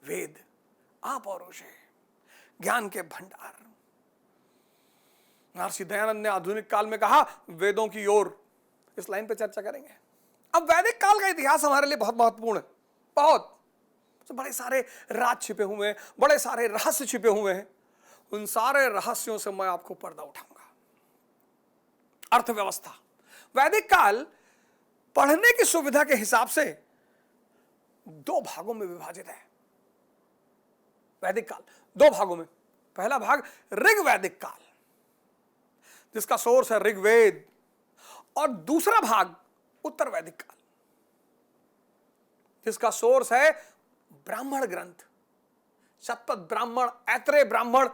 वेद अपौरुष है, ज्ञान के भंडार। महर्षि दयानंद ने आधुनिक काल में कहा वेदों की ओर, इस लाइन पे चर्चा करेंगे। अब वैदिक काल का इतिहास हमारे लिए बहुत महत्वपूर्ण है, बहुत। तो बड़े सारे राज छिपे हुए हैं, बड़े सारे रहस्य छिपे हुए हैं। उन सारे रहस्यों से मैं आपको पर्दा उठाऊंगा। अर्थव्यवस्था, वैदिक काल पढ़ने की सुविधा के हिसाब से 2 भागों में विभाजित है। वैदिक काल 2 भागों में। पहला भाग ऋग्वैदिक काल, जिसका सोर्स है ऋग्वेद, और दूसरा भाग उत्तर वैदिक काल, जिसका सोर्स है ब्राह्मण ग्रंथ, शतपथ ब्राह्मण, ऐत्रेय ब्राह्मण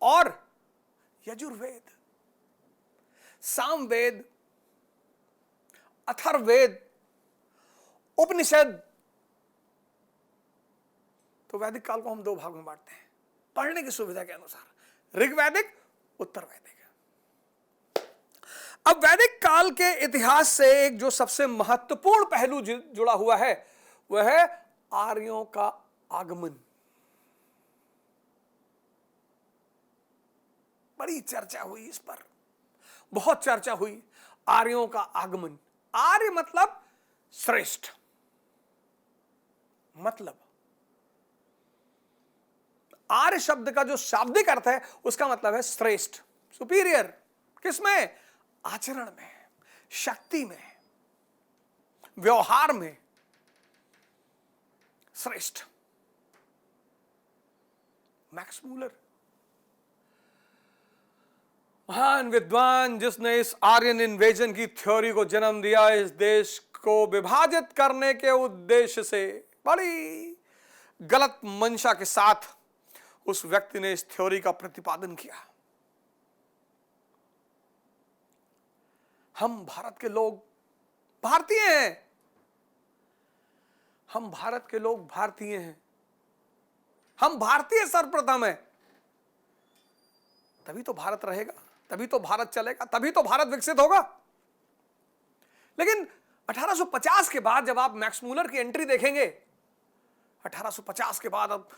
और यजुर्वेद, सामवेद, अथर्ववेद, उपनिषद। तो वैदिक काल को हम 2 भाग में बांटते हैं पढ़ने की सुविधा के अनुसार, ऋग्वैदिक, उत्तर वैदिक। अब वैदिक काल के इतिहास से एक जो सबसे महत्वपूर्ण पहलू जुड़ा हुआ है वह है आर्यों का आगमन। बड़ी चर्चा हुई इस पर, बहुत चर्चा हुई। आर्यों का आगमन, आर्य मतलब श्रेष्ठ, मतलब आर्य शब्द का जो शाब्दिक अर्थ है उसका मतलब है श्रेष्ठ, सुपीरियर। किसमें? आचरण में, शक्ति में, व्यवहार में श्रेष्ठ। मैक्स मूलर, महान विद्वान जिसने इस आर्यन इन्वेजन की थ्योरी को जन्म दिया, इस देश को विभाजित करने के उद्देश्य से, बड़ी गलत मंशा के साथ उस व्यक्ति ने इस थ्योरी का प्रतिपादन किया। हम भारत के लोग भारतीय हैं, हम भारत के लोग भारतीय हैं, हम भारतीय सर्वप्रथम हैं, तभी तो भारत रहेगा, तभी तो भारत चलेगा, तभी तो भारत विकसित होगा। लेकिन 1850 के बाद जब आप मैक्स मूलर की एंट्री देखेंगे, 1850 के बाद, अब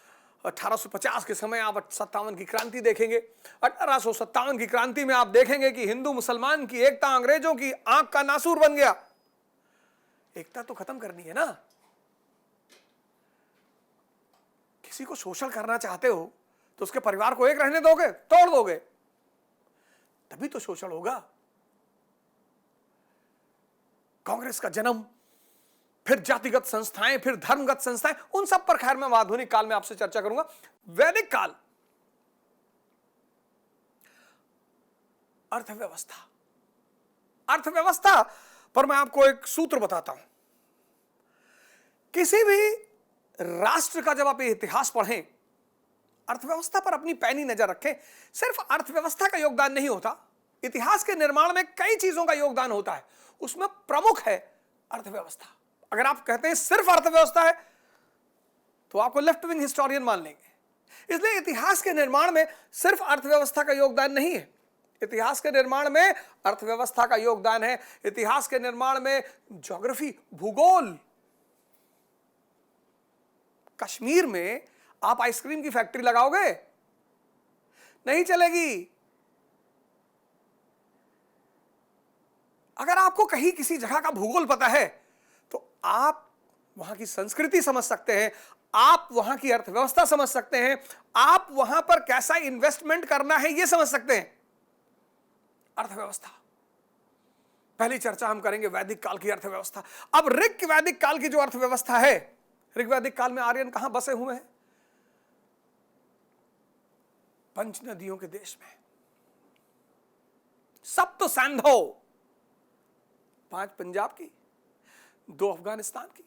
1850 के समय आप 57 की क्रांति देखेंगे। 1857 की क्रांति में आप देखेंगे कि हिंदू मुसलमान की एकता अंग्रेजों की आंख का नासूर बन गया। एकता तो खत्म करनी है ना। किसी को शोषण करना चाहते हो तो उसके परिवार को एक रहने दोगे? तोड़ दोगे, तभी तो शोषण होगा। कांग्रेस का जन्म, फिर जातिगत संस्थाएं, फिर धर्मगत संस्थाएं, उन सब पर खैर मैं आधुनिक काल में आपसे चर्चा करूंगा। वैदिक काल, अर्थव्यवस्था, अर्थव्यवस्था पर मैं आपको एक सूत्र बताता हूं। किसी भी राष्ट्र का जब आप इतिहास पढ़ें, अर्थव्यवस्था पर अपनी पैनी नजर रखें। सिर्फ अर्थव्यवस्था का योगदान नहीं होता, इतिहास के निर्माण में कई चीजों का योगदान होता है, उसमें प्रमुख है अर्थव्यवस्था। अगर आप कहते हैं सिर्फ अर्थव्यवस्था है तो आपको लेफ्ट विंग हिस्टोरियन मान लेंगे। इसलिए इतिहास के निर्माण में सिर्फ अर्थव्यवस्था का योगदान नहीं है, इतिहास के निर्माण में अर्थव्यवस्था का योगदान है। इतिहास के निर्माण में ज्योग्राफी, भूगोल। कश्मीर में आप आइसक्रीम की फैक्ट्री लगाओगे, नहीं चलेगी। अगर आपको कहीं किसी जगह का भूगोल पता है तो आप वहां की संस्कृति समझ सकते हैं, आप वहां की अर्थव्यवस्था समझ सकते हैं, आप वहां पर कैसा इन्वेस्टमेंट करना है यह समझ सकते हैं। अर्थव्यवस्था पहली चर्चा हम करेंगे वैदिक काल की अर्थव्यवस्था। अब ऋग्वैदिक काल की जो अर्थव्यवस्था है, ऋग्वैदिक काल में आर्यन कहां बसे हुए हैं? पंच नदियों के देश में, सप्त सैंधो, 5 पंजाब की, 2 अफगानिस्तान की।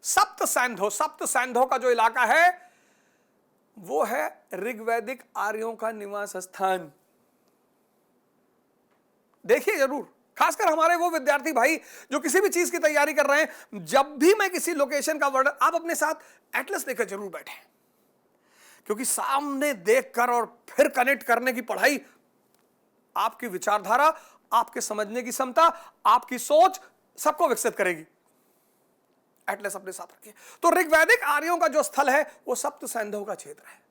सप्त सैंधो, सप्त सैंधो का जो इलाका है वो है ऋग्वैदिक आर्यों का निवास स्थान। देखिए जरूर, खासकर हमारे वो विद्यार्थी भाई जो किसी भी चीज की तैयारी कर रहे हैं, जब भी मैं किसी लोकेशन का वर्णन, आप अपने साथ एटलस लेकर जरूर बैठें, क्योंकि सामने देखकर और फिर कनेक्ट करने की पढ़ाई आपकी विचारधारा, आपके समझने की क्षमता, आपकी सोच सबको विकसित करेगी। एटलस अपने साथ रखिए। तो ऋग्वैदिक आर्यों का जो स्थल है वो सप्त सैंधव का क्षेत्र है।